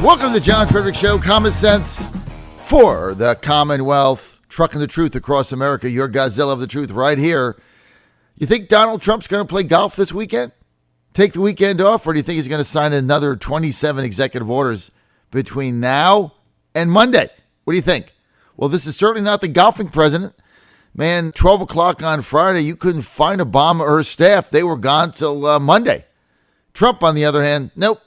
Welcome to the John Fredericks Show. Common sense for the Commonwealth. Trucking the truth across America. Your Godzilla of the truth right here. You think Donald Trump's going to play golf this weekend? Take the weekend off? Or do you think he's going to sign another 27 executive orders between now and Monday? What do you think? Well, this is certainly not the golfing president. Man, 12 o'clock on Friday, you couldn't find Obama or her staff. They were gone till Monday. Trump, on the other hand, nope.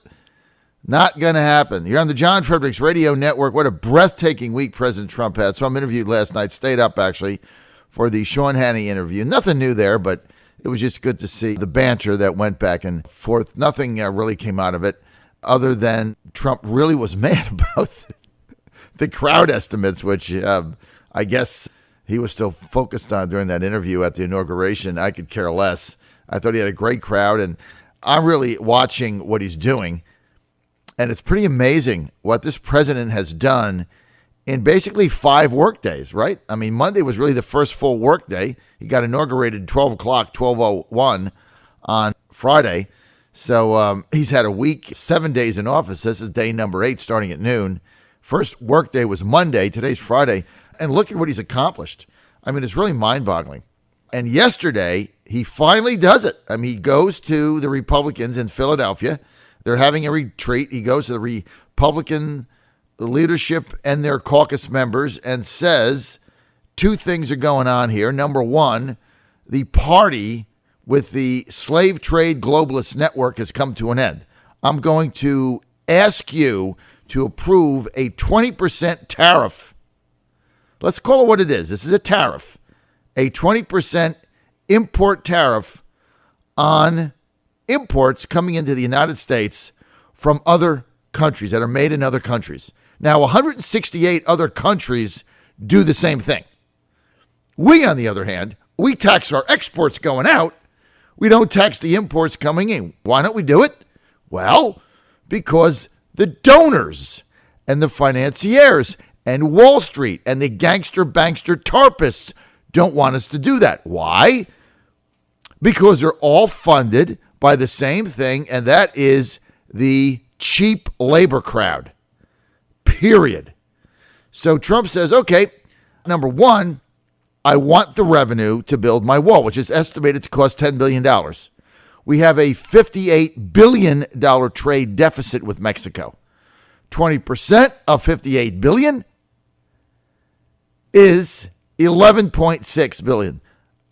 Not going to happen. You're on the John Fredericks Radio Network. What a breathtaking week President Trump had. So I'm interviewed last night, stayed up actually for the Sean Hannity interview. Nothing new there, but it was just good to see the banter that went back and forth. Nothing really came out of it other than Trump really was mad about the crowd estimates, which I guess he was still focused on during that interview at the inauguration. I could care less. I thought he had a great crowd, and I'm really watching what he's doing. And it's pretty amazing what this president has done in basically 5 work days, right? I mean, Monday was really the first full work day. He got inaugurated 12 o'clock, 12:01 on Friday. So he's had a week, 7 days in office. This is day number 8 starting at noon. First work day was Monday. Today's Friday. And look at what he's accomplished. I mean, it's really mind-boggling. And yesterday, he finally does it. I mean, he goes to the Republicans in Philadelphia. They're having a retreat. He goes to the Republican leadership and their caucus members and says 2 things are going on here. Number one, the party with the slave trade globalist network has come to an end. I'm going to ask you to approve a 20% tariff. Let's call it what it is. This is a tariff, a 20% import tariff on imports coming into the United States from other countries that are made in other countries. Now, 168 other countries do the same thing. We, on the other hand, we tax our exports going out. We don't tax the imports coming in. Why don't we do it? Well, because the donors and the financiers and Wall Street and the gangster bankster tarpists don't want us to do that. Why? Because they're all funded by the same thing, and that is the cheap labor crowd, period. So Trump says, okay, number one, I want the revenue to build my wall, which is estimated to cost $10 billion. We have a $58 billion trade deficit with Mexico. 20% of $58 billion is $11.6 billion,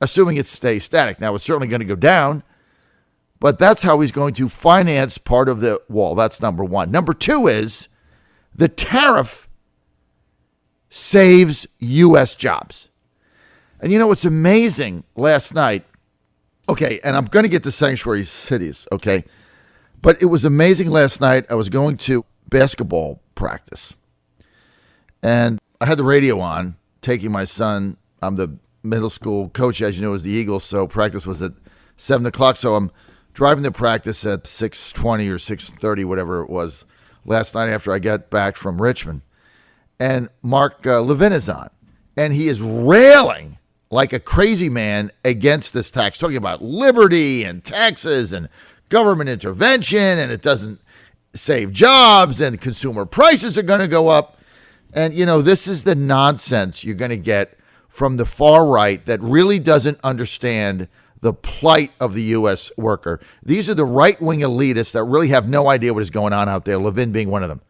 assuming it stays static. Now, it's certainly going to go down, but that's how he's going to finance part of the wall. That's number one. Number two is the tariff saves U.S. jobs. And you know what's amazing last night? Okay, and I'm going to get to sanctuary cities, okay? But it was amazing last night. I was going to basketball practice, and I had the radio on, taking my son. I'm the middle school coach, as you know, is the Eagles, so practice was at 7 o'clock, so I'm driving to practice at 6:20 or 6:30, whatever it was, last night after I got back from Richmond. And Mark Levin is on, and he is railing like a crazy man against this tax, talking about liberty and taxes and government intervention, and it doesn't save jobs, and consumer prices are going to go up. And, you know, this is the nonsense you're going to get from the far right that really doesn't understand the plight of the U.S. worker. These are the right-wing elitists that really have no idea what is going on out there, Levin being one of them.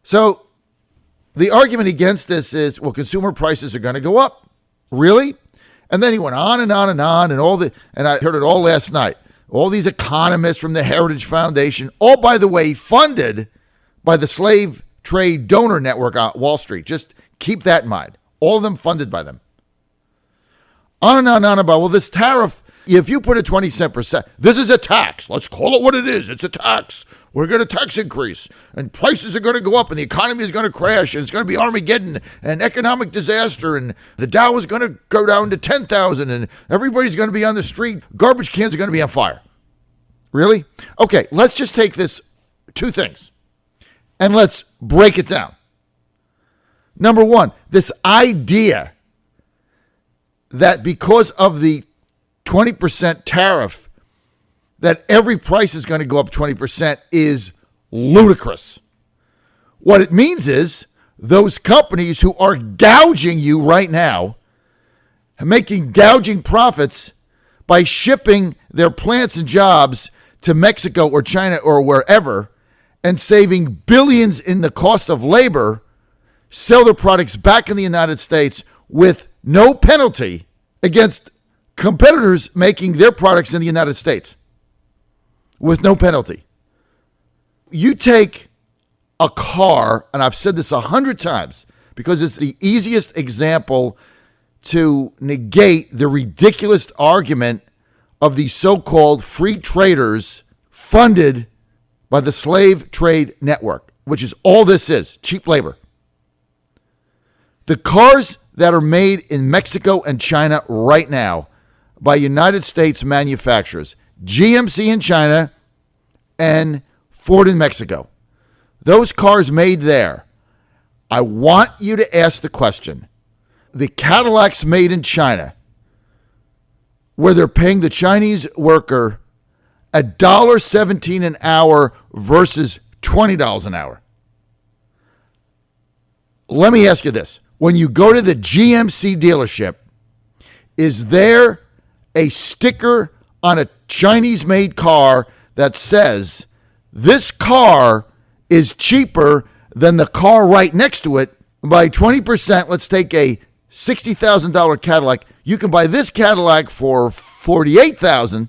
So the argument against this is, well, consumer prices are going to go up. Really? And then he went on and on and on, and I heard it all last night. All these economists from the Heritage Foundation, all, by the way, funded by the slave trade donor network on Wall Street. Just keep that in mind. All of them funded by them. On and on and on about, well, this tariff, if you put a 20%, this is a tax. Let's call it what it is. It's a tax. We're going to tax increase, and prices are going to go up, and the economy is going to crash, and it's going to be Armageddon and economic disaster, and the Dow is going to go down to 10,000, and everybody's going to be on the street. Garbage cans are going to be on fire. Really? Okay, let's just take this 2 things, and let's break it down. Number one, this idea that because of the 20% tariff, that every price is going to go up 20% is ludicrous. What it means is those companies who are gouging you right now, making gouging profits by shipping their plants and jobs to Mexico or China or wherever and saving billions in the cost of labor, sell their products back in the United States with no penalty against competitors making their products in the United States with no penalty. You take a car, and I've said this 100 times because it's the easiest example to negate the ridiculous argument of these so-called free traders funded by the slave trade network, which is all this is, cheap labor. The cars that are made in Mexico and China right now by United States manufacturers, GMC in China and Ford in Mexico, those cars made there, I want you to ask the question, the Cadillacs made in China, where they're paying the Chinese worker $1.17 an hour versus $20 an hour. Let me ask you this. When you go to the GMC dealership, is there a sticker on a Chinese-made car that says this car is cheaper than the car right next to it by 20%? Let's take a $60,000 Cadillac. You can buy this Cadillac for $48,000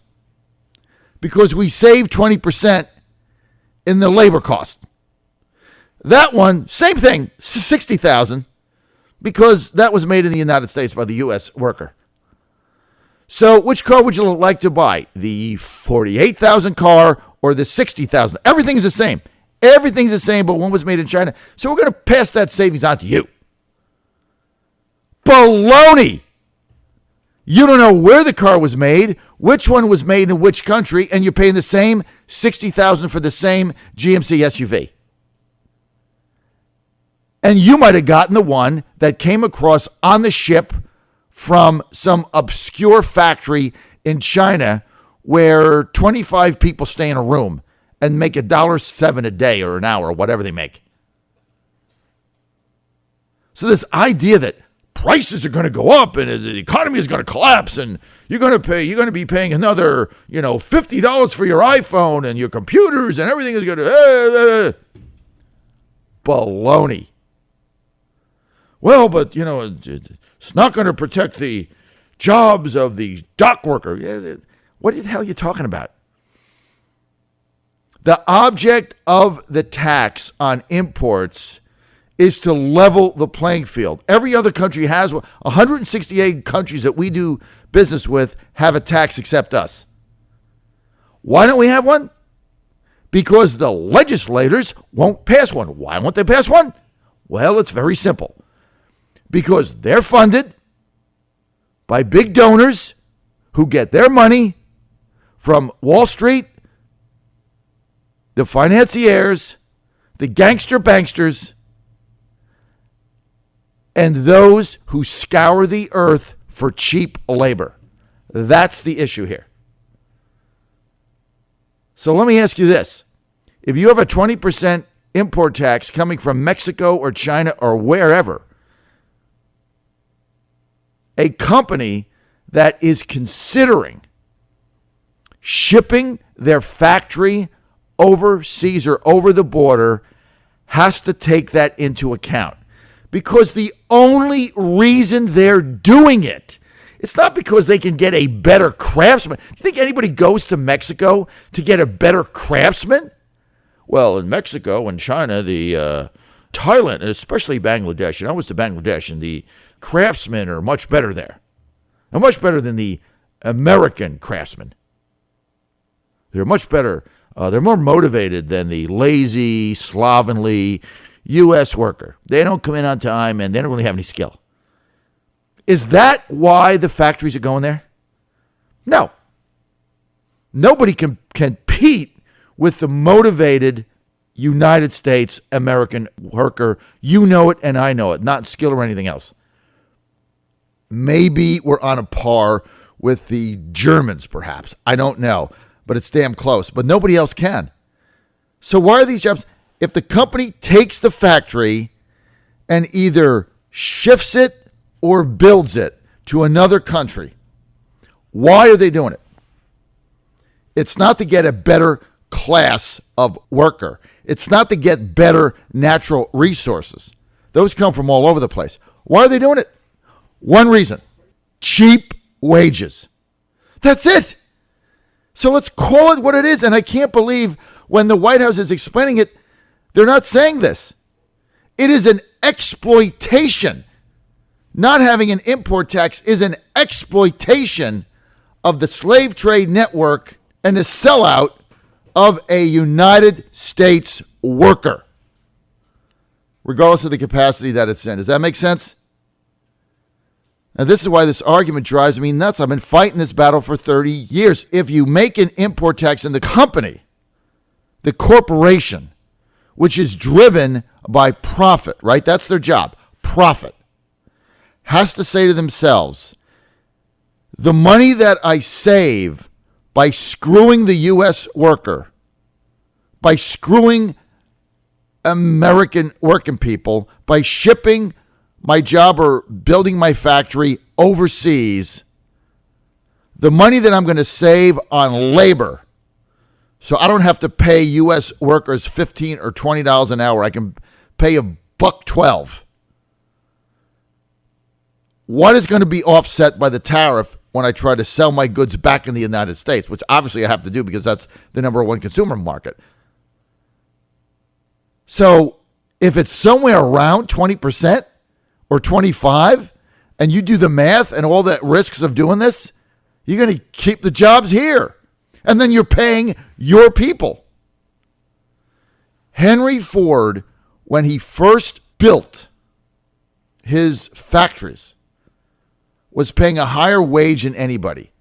because we saved 20% in the labor cost. That one, same thing, $60,000 because that was made in the United States by the U.S. worker. So which car would you like to buy? The $48,000 car or the $60,000? Everything's the same. Everything's the same, but one was made in China. So we're going to pass that savings on to you. Baloney. You don't know where the car was made, which one was made in which country, and you're paying the same $60,000 for the same GMC SUV. And you might have gotten the one that came across on the ship from some obscure factory in China where 25 people stay in a room and make $1.07 a day or an hour, or whatever they make. So this idea that prices are going to go up and the economy is going to collapse and you're going to be paying another, $50 for your iPhone and your computers and everything is going to baloney. Well, but it's not going to protect the jobs of the dock worker. What the hell are you talking about? The object of the tax on imports is to level the playing field. Every other country has one. 168 countries that we do business with have a tax except us. Why don't we have one? Because the legislators won't pass one. Why won't they pass one? Well, it's very simple. Because they're funded by big donors who get their money from Wall Street, the financiers, the gangster banksters, and those who scour the earth for cheap labor. That's the issue here. So let me ask you this. If you have a 20% import tax coming from Mexico or China or wherever, a company that is considering shipping their factory overseas or over the border has to take that into account. Because the only reason they're doing it, it's not because they can get a better craftsman. Do you think anybody goes to Mexico to get a better craftsman? Well, in Mexico and China, Thailand, and especially Bangladesh, I was to Bangladesh, and the craftsmen are much better there. And much better than the American craftsmen. They're much better. They're more motivated than the lazy, slovenly U.S. worker. They don't come in on time, and they don't really have any skill. Is that why the factories are going there? No. Nobody can compete with the motivated United States American worker. You know it, and I know it. Not skill or anything else. Maybe we're on a par with the Germans, perhaps. I don't know, but it's damn close. But nobody else can. So why are these jobs? If the company takes the factory and either shifts it or builds it to another country, why are they doing it? It's not to get a better class of worker. It's not to get better natural resources. Those come from all over the place. Why are they doing it? One reason: cheap wages. That's it. So let's call it what it is. And I can't believe when the White House is explaining it, they're not saying this. It is an exploitation. Not having an import tax is an exploitation of the slave trade network and the sellout of a United States worker, regardless of the capacity that it's in. Does that make sense? And this is why this argument drives me nuts. I've been fighting this battle for 30 years. If you make an import tax in the company, the corporation, which is driven by profit, right? That's their job, profit, has to say to themselves, the money that I save by screwing the U.S. worker, by screwing American working people, by shipping my job or building my factory overseas, the money that I'm going to save on labor, so I don't have to pay U.S. workers $15 or $20 an hour. I can pay $1.12. What is going to be offset by the tariff when I try to sell my goods back in the United States, which obviously I have to do because that's the number one consumer market. So if it's somewhere around 20% or 25%, and you do the math and all the risks of doing this, you're going to keep the jobs here. And then you're paying your people. Henry Ford, when he first built his factories, was paying a higher wage than anybody.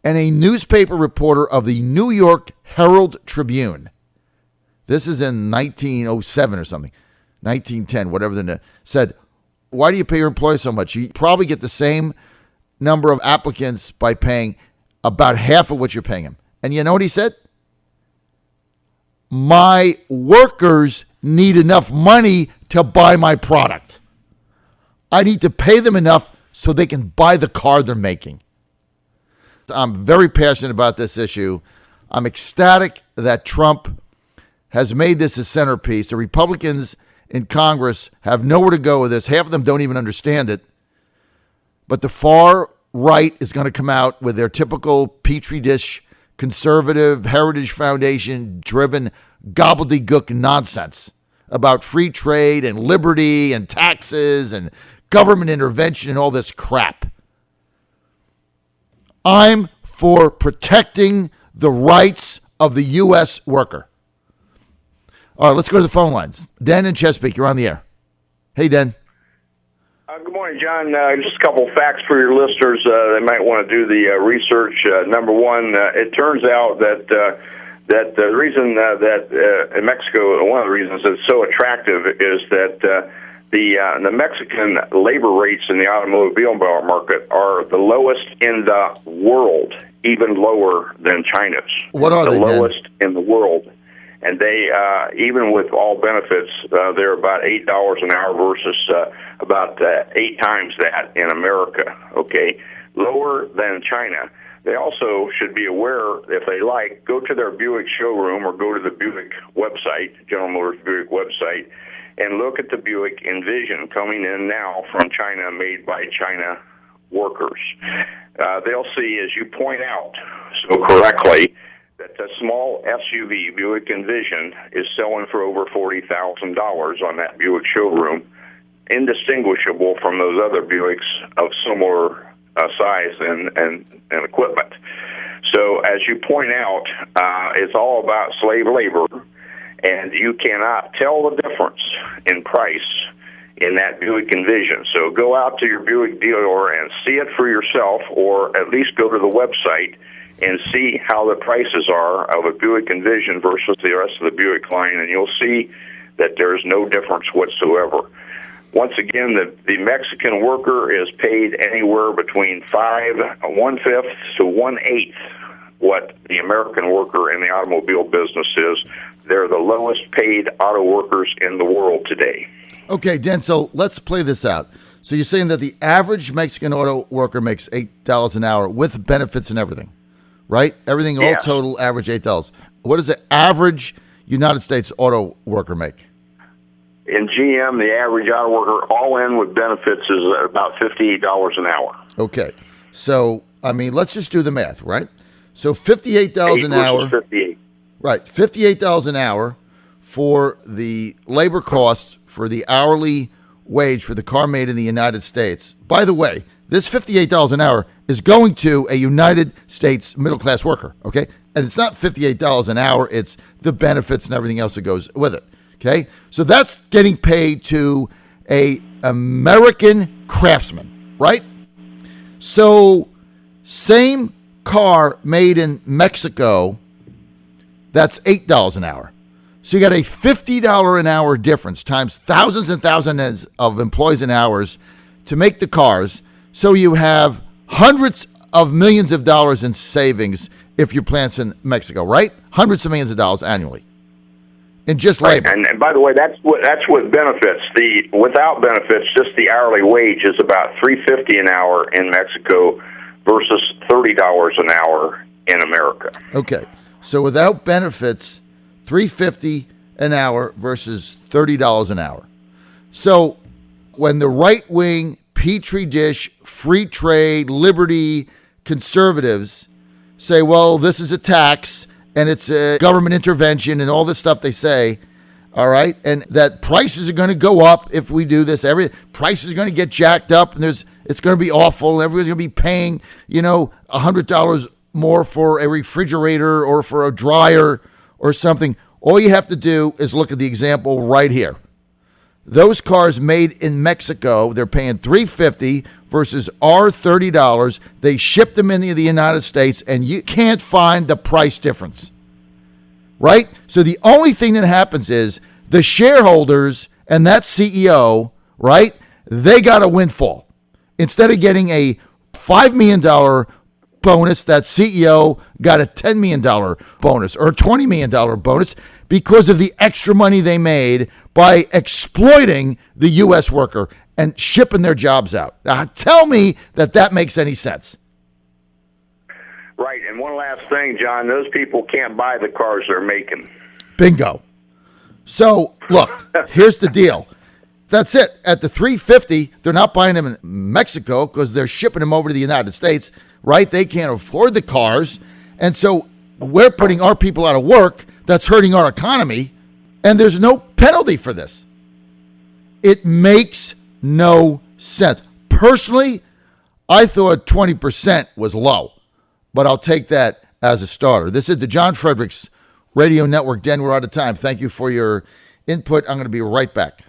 And a newspaper reporter of the New York Herald Tribune, this is in 1907 or something, 1910, whatever, said, why do you pay your employees so much? You probably get the same number of applicants by paying about half of what you're paying them. And you know what he said? My workers need enough money to buy my product. I need to pay them enough so they can buy the car they're making. I'm very passionate about this issue. I'm ecstatic that Trump has made this a centerpiece. The Republicans in Congress have nowhere to go with this. Half of them don't even understand it. But the far right is going to come out with their typical Petri dish, conservative, Heritage Foundation-driven gobbledygook nonsense about free trade and liberty and taxes and government intervention and all this crap. I'm for protecting the rights of the U.S. worker. All right, let's go to the phone lines. Den in Chesapeake, you're on the air. Hey, Den. Good morning, John. Just a couple facts for your listeners. They might want to do the research. Number one, it turns out that the reason that in Mexico, one of the reasons it's so attractive is that the Mexican labor rates in the automobile market are the lowest in the world, even lower than China's. What are they, lowest in the world. And they, even with all benefits, they're about $8 an hour versus about 8 times that in America, okay? Lower than China. They also should be aware, if they like, go to their Buick showroom or go to the Buick website, General Motors Buick website, and look at the Buick Envision coming in now from China, made by China workers. They'll see, as you point out so correctly, that the small SUV Buick Envision is selling for over $40,000 on that Buick showroom, indistinguishable from those other Buicks of similar size and equipment. So, as you point out, it's all about slave labor, and you cannot tell the difference in price in that Buick Envision. So go out to your Buick dealer and see it for yourself, or at least go to the website and see how the prices are of a Buick Envision versus the rest of the Buick line, and you'll see that there's no difference whatsoever. Once again, the Mexican worker is paid anywhere between 1/5 to 1/8 what the American worker in the automobile business is They're the lowest paid auto workers in the world today. Okay, Dan, so let's play this out. So you're saying that the average Mexican auto worker makes $8 an hour with benefits and everything, right? Everything, all total, average $8. What does the average United States auto worker make? In GM, the average auto worker, all in with benefits, is about $58 an hour. Okay. So, I mean, let's just do the math, right? So $58 an hour. 58. Right, $58 an hour for the labor cost for the hourly wage for the car made in the United States. By the way, this $58 an hour is going to a United States middle-class worker, okay? And it's not $58 an hour, it's the benefits and everything else that goes with it, okay? So that's getting paid to a American craftsman, right? So same car made in Mexico, that's $8 an hour. So you got a $50 an hour difference times thousands and thousands of employees and hours to make the cars. So you have hundreds of millions of dollars in savings if your plant's in Mexico, right? Hundreds of millions of dollars annually in just labor. Right. And by the way, that's with benefits. Without benefits, just the hourly wage is about $3.50 an hour in Mexico versus $30 an hour in America. Okay. So without benefits, $3.50 an hour versus $30 an hour. So when the right-wing, petri dish, free trade, liberty conservatives say, well, this is a tax and it's a government intervention and all this stuff they say, all right, and that prices are going to go up if we do this. Prices are going to get jacked up and it's going to be awful. Everybody's going to be paying, $100 more for a refrigerator or for a dryer or something. All you have to do is look at the example right here. Those cars made in Mexico, they're paying $3.50 versus our $30. They shipped them into the United States, and you can't find the price difference, right? So the only thing that happens is the shareholders and that CEO, right, they got a windfall. Instead of getting a $5 million bonus, that CEO got a $10 million bonus or a $20 million bonus because of the extra money they made by exploiting the U.S. worker and shipping their jobs out. Now, tell me that makes any sense. Right, and one last thing, John, those people can't buy the cars they're making. Bingo. So, look, here's the deal. That's it. At the $3.50, they're not buying them in Mexico because they're shipping them over to the United States, right? They can't afford the cars. And so we're putting our people out of work. That's hurting our economy. And there's no penalty for this. It makes no sense. Personally, I thought 20% was low, but I'll take that as a starter. This is the John Fredericks Radio Network. Den, we're out of time. Thank you for your input. I'm going to be right back.